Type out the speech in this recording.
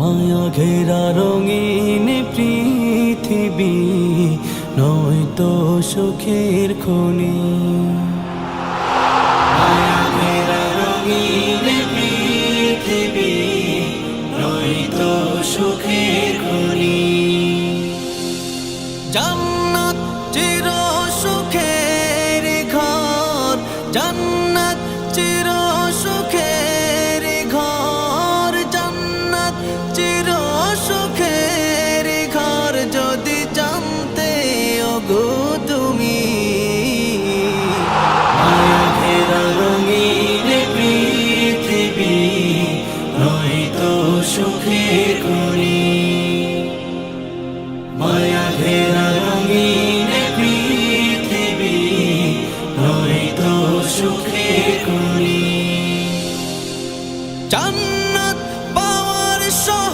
মায়া ঘেরা রঙিন পৃথিবী নয়তো সুখের খনি। মায়া ঘেরা রঙিন পৃথিবী নয়তো সুখের খনি। জান্নাত চির সুখের ঘর, জান্নাত চির সুখের ঘর, জান্নাত চির সুখের ঘর। যদি জানতে ওগো তুমি, মায়া ঘেরা রঙিন পৃথিবী নয়তো সুখের খনি।